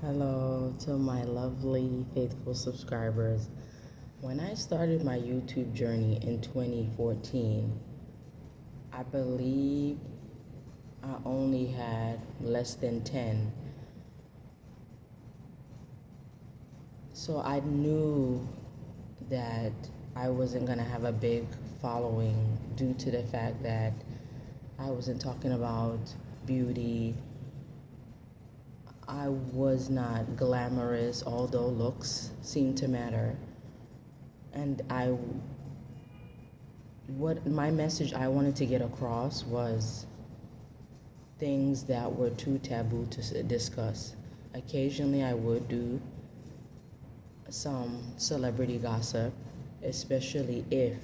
Hello to my lovely, faithful subscribers. When I started my YouTube journey in 2014, I believe I only had less than 10. So I knew that I wasn't going to have a big following due to the fact that I wasn't talking about beauty. I was not glamorous, although looks seemed to matter. And what my message I wanted to get across was things that were too taboo to discuss. Occasionally, I would do some celebrity gossip, especially if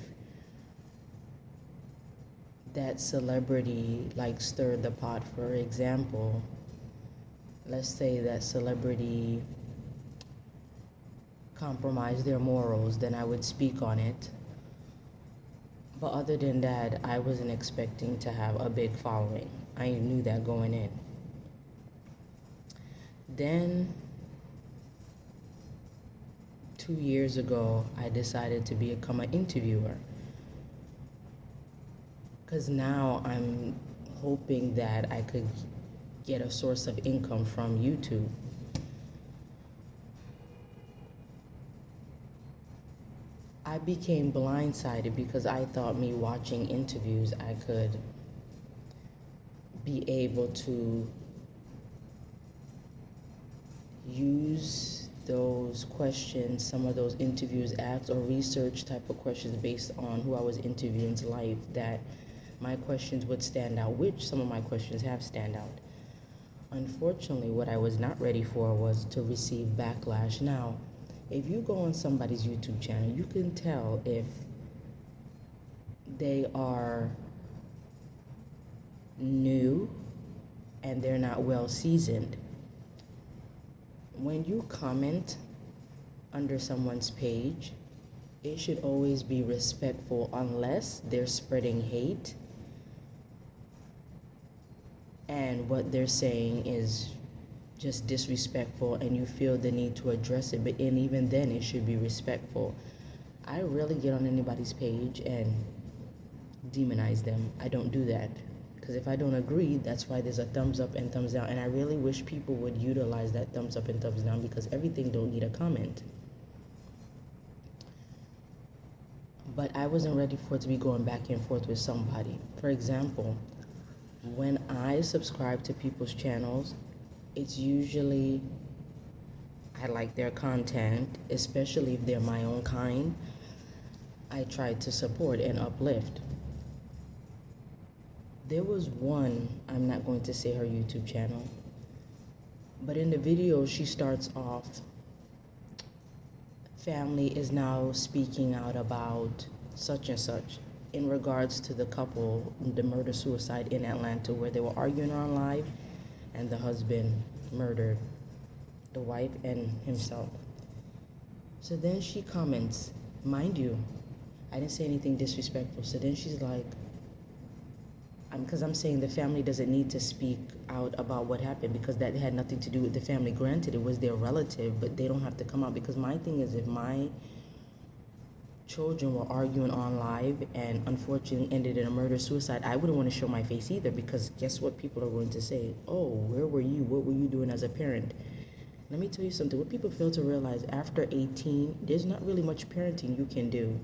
that celebrity like stirred the pot. For example, let's say that celebrity compromised their morals, then I would speak on it. But other than that, I wasn't expecting to have a big following. I knew that going in. Then, 2 years ago, I decided to become an interviewer. Because now I'm hoping that I could get a source of income from YouTube. I became blindsided because I thought me watching interviews, I could be able to use those questions, some of those interviews asked, or research type of questions based on who I was interviewing's life, that my questions would stand out, which some of my questions have stand out. Unfortunately, what I was not ready for was to receive backlash. Now, if you go on somebody's YouTube channel, you can tell if they are new and they're not well seasoned. When you comment under someone's page, it should always be respectful unless they're spreading hate and what they're saying is just disrespectful and you feel the need to address it. And even then, it should be respectful. I rarely get on anybody's page and demonize them. I don't do that. Because if I don't agree, that's why there's a thumbs up and thumbs down. And I really wish people would utilize that thumbs up and thumbs down, because everything don't need a comment. But I wasn't ready for it to be going back and forth with somebody. For example, when I subscribe to people's channels, it's usually I like their content, especially if they're my own kind. I try to support and uplift. There was one, I'm not going to say her YouTube channel, but in the video she starts off, family is now speaking out about such and such in regards to the couple, the murder-suicide in Atlanta, where they were arguing on live and the husband murdered the wife and himself. So then she comments, mind you, I didn't say anything disrespectful. So then she's like, because I'm saying the family doesn't need to speak out about what happened because that had nothing to do with the family. Granted, it was their relative, but they don't have to come out. Because my thing is, if my children were arguing on live and unfortunately ended in a murder-suicide, I wouldn't want to show my face either, because guess what people are going to say? Oh, where were you? What were you doing as a parent? Let me tell you something. What people fail to realize, after 18, there's not really much parenting you can do.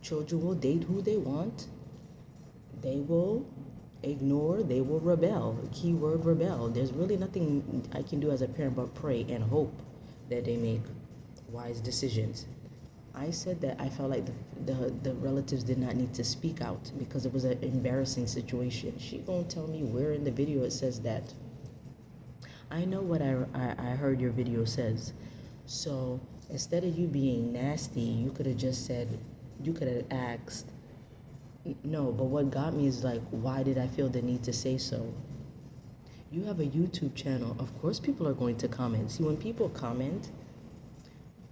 Children will date who they want. They will ignore, they will rebel. Keyword rebel. There's really nothing I can do as a parent but pray and hope that they make wise decisions. I said that I felt like the relatives did not need to speak out because it was an embarrassing situation. She gonna tell me where in the video it says that. I know what I heard your video says. So instead of you being nasty, you could have just said, you could have asked, no, but what got me is like, why did I feel the need to say so? You have a YouTube channel. Of course people are going to comment. See, when people comment,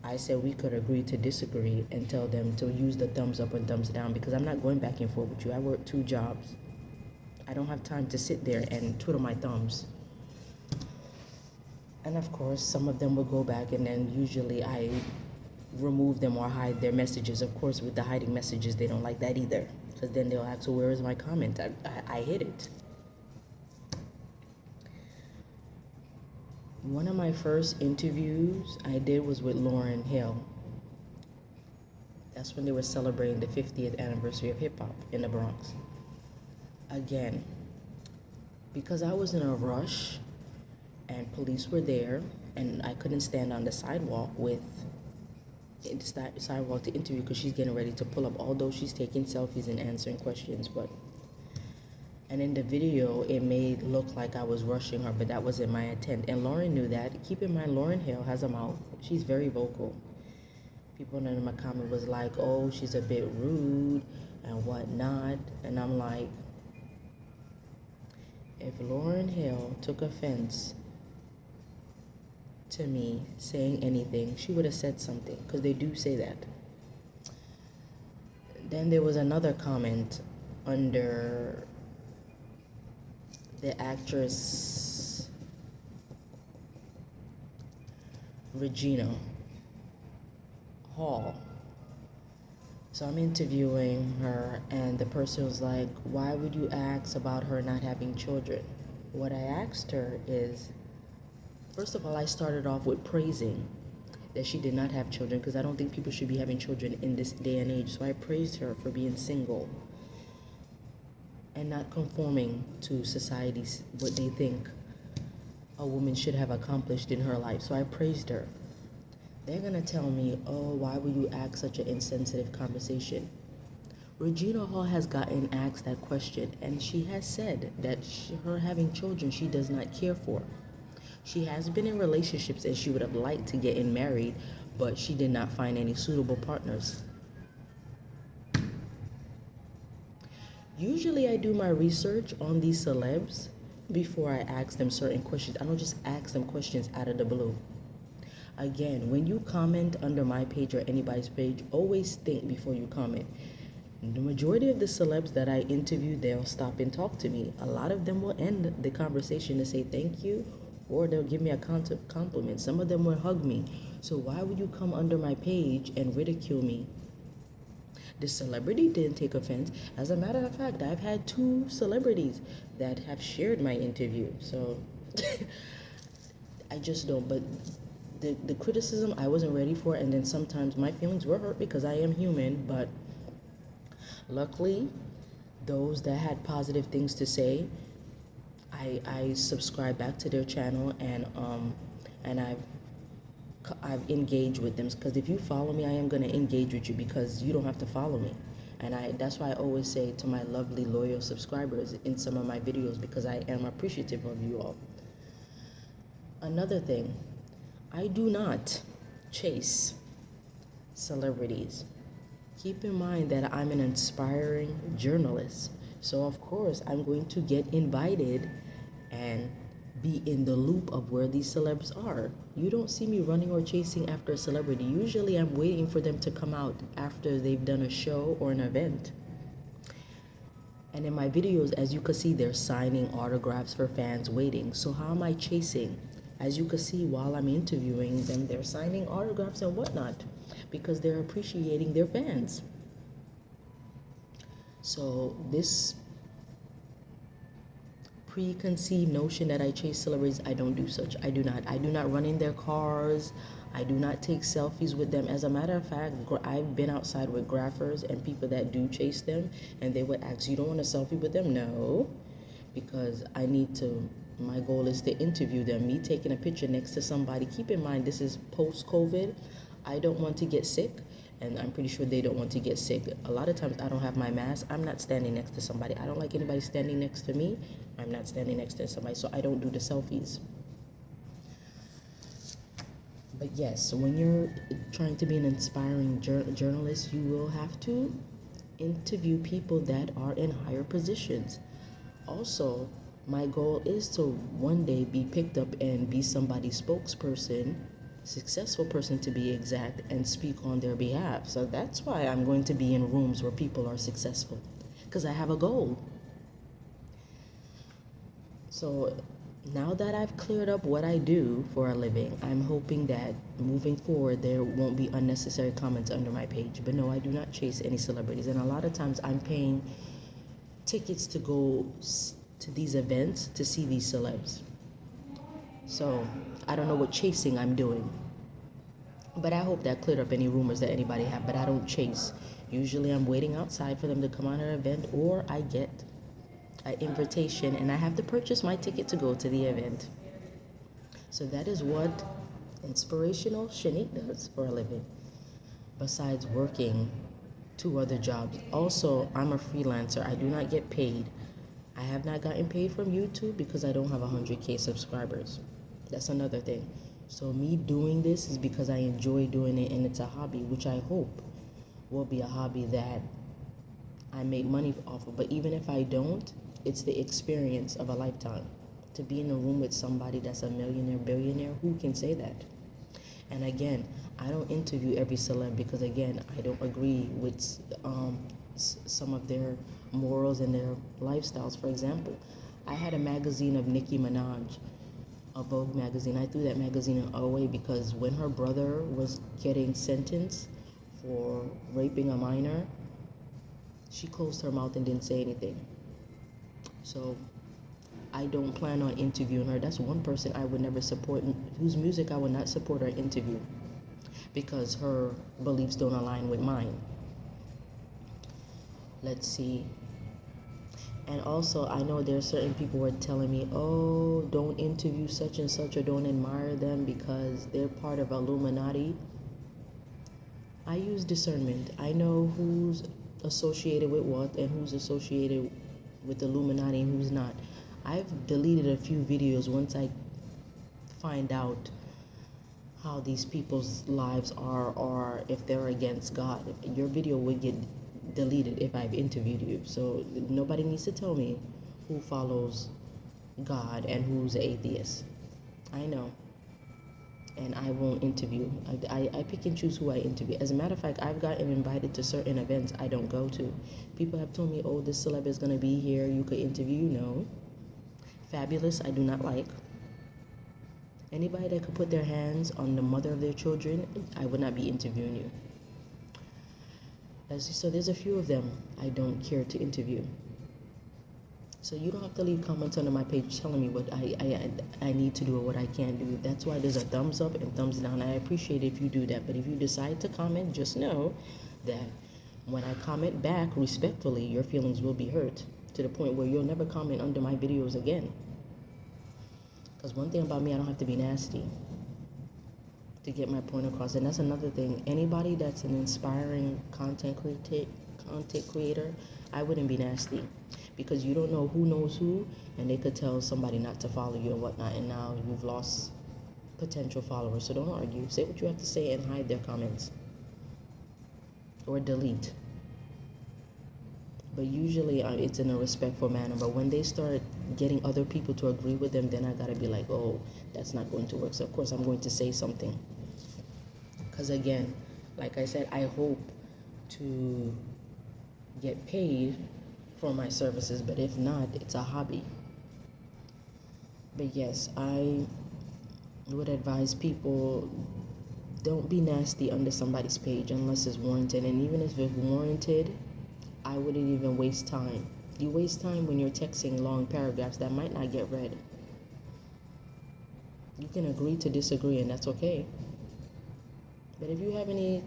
I said we could agree to disagree and tell them to use the thumbs up and thumbs down, because I'm not going back and forth with you. I work 2 jobs. I don't have time to sit there and twiddle my thumbs. And of course, some of them will go back, and then usually I remove them or hide their messages. Of course, with the hiding messages, they don't like that either, because then they'll ask, well, where is my comment? I hid it. One of my first interviews I did was with Lauryn Hill. That's when they were celebrating the 50th anniversary of hip hop in the Bronx. Again, because I was in a rush and police were there, and I couldn't stand on the sidewalk to interview because she's getting ready to pull up, although she's taking selfies and answering questions. And in the video, it made look like I was rushing her, but that wasn't my intent. And Lauren knew that. Keep in mind, Lauryn Hill has a mouth. She's very vocal. People in my comment was like, oh, she's a bit rude and whatnot. And I'm like, if Lauryn Hill took offense to me saying anything, she would have said something, because they do say that. Then there was another comment under the actress Regina Hall. So I'm interviewing her, and the person was like, why would you ask about her not having children? What I asked her is, first of all, I started off with praising that she did not have children, because I don't think people should be having children in this day and age. So I praised her for being single and not conforming to society's what they think a woman should have accomplished in her life. So I praised her. They're gonna tell me, oh, why would you ask such an insensitive conversation? Regina Hall has gotten asked that question, and she has said that her having children she does not care for. She has been in relationships and she would have liked to get married, but she did not find any suitable partners. Usually I do my research on these celebs before I ask them certain questions. I don't just ask them questions out of the blue. Again, when you comment under my page or anybody's page, always think before you comment. The majority of the celebs that I interview, they'll stop and talk to me. A lot of them will end the conversation to say thank you, or they'll give me a compliment. Some of them will hug me. So why would you come under my page and ridicule me? The celebrity didn't take offense. As a matter of fact, I've had 2 celebrities that have shared my interview. So I just don't. But the criticism I wasn't ready for, and then sometimes my feelings were hurt because I am human. But luckily, those that had positive things to say, I subscribe back to their channel, and I've engaged with them, because if you follow me, I am going to engage with you, because you don't have to follow me. And that's why I always say to my lovely loyal subscribers in some of my videos, because I am appreciative of you all. Another thing, I do not chase celebrities. Keep in mind that I'm an inspiring journalist. So of course I'm going to get invited and be in the loop of where these celebs are. You don't see me running or chasing after a celebrity. Usually I'm waiting for them to come out after they've done a show or an event. And in my videos, as you can see, they're signing autographs for fans waiting. So how am I chasing? As you can see, while I'm interviewing them, they're signing autographs and whatnot, because they're appreciating their fans. So this preconceived notion that I chase celebrities, I don't do such. I do not run in their cars. I do not take selfies with them. As a matter of fact, I've been outside with graphers and people that do chase them, and they would ask, you don't want a selfie with them? No, because my goal is to interview them. Me taking a picture next to somebody, keep in mind this is post-COVID. I don't want to get sick, and I'm pretty sure they don't want to get sick. A lot of times I don't have my mask. I'm not standing next to somebody. I don't like anybody standing next to me. I'm not standing next to somebody, so I don't do the selfies. But yes, when you're trying to be an inspiring journalist, you will have to interview people that are in higher positions. Also, my goal is to one day be picked up and be somebody's spokesperson, successful person to be exact, and speak on their behalf. So that's why I'm going to be in rooms where people are successful, because I have a goal. So Now that I've cleared up what I do for a living, I'm hoping that moving forward there won't be unnecessary comments under my page. But no, I do not chase any celebrities, and a lot of times I'm paying tickets to go to these events to see these celebs. So I don't know what chasing I'm doing. But I hope that cleared up any rumors that anybody have. But I don't chase. Usually I'm waiting outside for them to come on an event, or I get an invitation and I have to purchase my ticket to go to the event. So that is what inspirational Shanique does for a living, besides working 2 other jobs. Also, I'm a freelancer. I do not get paid. I have not gotten paid from YouTube because I don't have 100K subscribers. That's another thing. So me doing this is because I enjoy doing it, and it's a hobby, which I hope will be a hobby that I make money off of. But even if I don't, it's the experience of a lifetime. To be in a room with somebody that's a millionaire, billionaire, who can say that? And again, I don't interview every celeb because, again, I don't agree with some of their morals and their lifestyles. For example, I had a magazine of Nicki Minaj, a Vogue magazine. I threw that magazine away because when her brother was getting sentenced for raping a minor, she closed her mouth and didn't say anything. So I don't plan on interviewing her. That's one person I would never support, whose music I would not support or interview, because her beliefs don't align with mine. Let's see. And also, I know there are certain people who are telling me, oh, don't interview such and such, or don't admire them because they're part of Illuminati. I use discernment. I know who's associated with what and who's associated with Illuminati and who's not. I've deleted a few videos once I find out how these people's lives are, or if they're against God. Your video would get deleted if I've interviewed you. So nobody needs to tell me who follows God and who's an atheist. I know. And I won't interview. I pick and choose who I interview. As a matter of fact, I've gotten invited to certain events I don't go to. People have told me, oh, this celeb is going to be here, you could interview. No. Fabulous, I do not like. Anybody that could put their hands on the mother of their children, I would not be interviewing you. So there's a few of them I don't care to interview. So you don't have to leave comments under my page telling me what I need to do or what I can't do. That's why there's a thumbs up and thumbs down. I appreciate it if you do that. But if you decide to comment, just know that when I comment back respectfully, your feelings will be hurt to the point where you'll never comment under my videos again. Because one thing about me, I don't have to be nasty to get my point across. And that's another thing. Anybody that's an inspiring content creator, I wouldn't be nasty, because you don't know who knows who, and they could tell somebody not to follow you and whatnot, and now you've lost potential followers. So don't argue. Say what you have to say and hide their comments or delete. But usually it's in a respectful manner. But when they start getting other people to agree with them, then I gotta be like, oh, that's not going to work. So of course I'm going to say something. Because again, like I said, I hope to get paid for my services. But if not, it's a hobby. But yes, I would advise people, don't be nasty under somebody's page unless it's warranted. And even if it's warranted, I wouldn't even waste time. You waste time when you're texting long paragraphs that might not get read. You can agree to disagree, and that's okay. But if you have any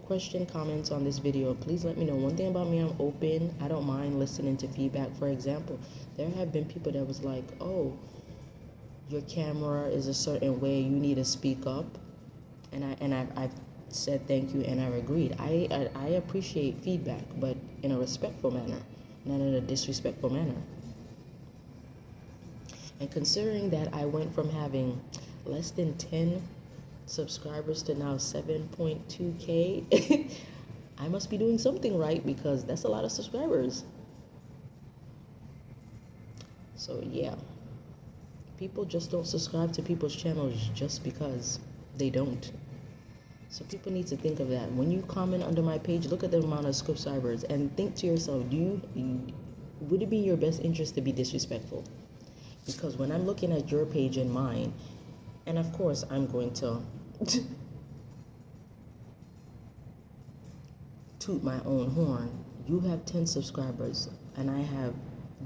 comments on this video, please let me know. One thing about me, I'm open. I don't mind listening to feedback. For example, there have been people that was like, oh, your camera is a certain way, you need to speak up. And I've said thank you, and I've agreed. I appreciate feedback, but in a respectful manner, not in a disrespectful manner. And considering that I went from having less than 10 subscribers to now 7.2K, I must be doing something right, because that's a lot of subscribers. So yeah, people just don't subscribe to people's channels just because they don't. So people need to think of that. When you comment under my page, look at the amount of subscribers and think to yourself, would it be in your best interest to be disrespectful? Because when I'm looking at your page and mine, and of course I'm going to toot my own horn. You have 10 subscribers and I have,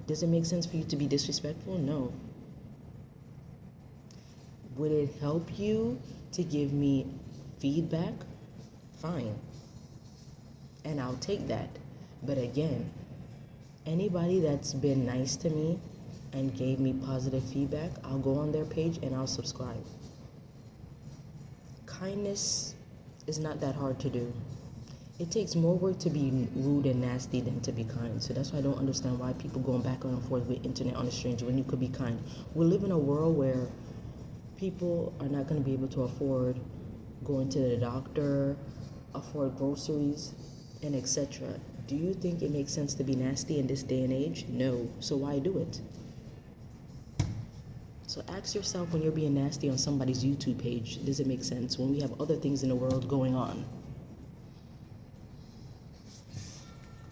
does it make sense for you to be disrespectful? No. Would it help you to give me feedback? Fine. And I'll take that. But again, anybody that's been nice to me and gave me positive feedback, I'll go on their page and I'll subscribe. Kindness is not that hard to do. It takes more work to be rude and nasty than to be kind. So that's why I don't understand why people going back and forth with internet on a stranger when you could be kind. We live in a world where people are not going to be able to afford going to the doctor, afford groceries, and etc. Do you think it makes sense to be nasty in this day and age? No. So why do it? So ask yourself, when you're being nasty on somebody's YouTube page, does it make sense when we have other things in the world going on?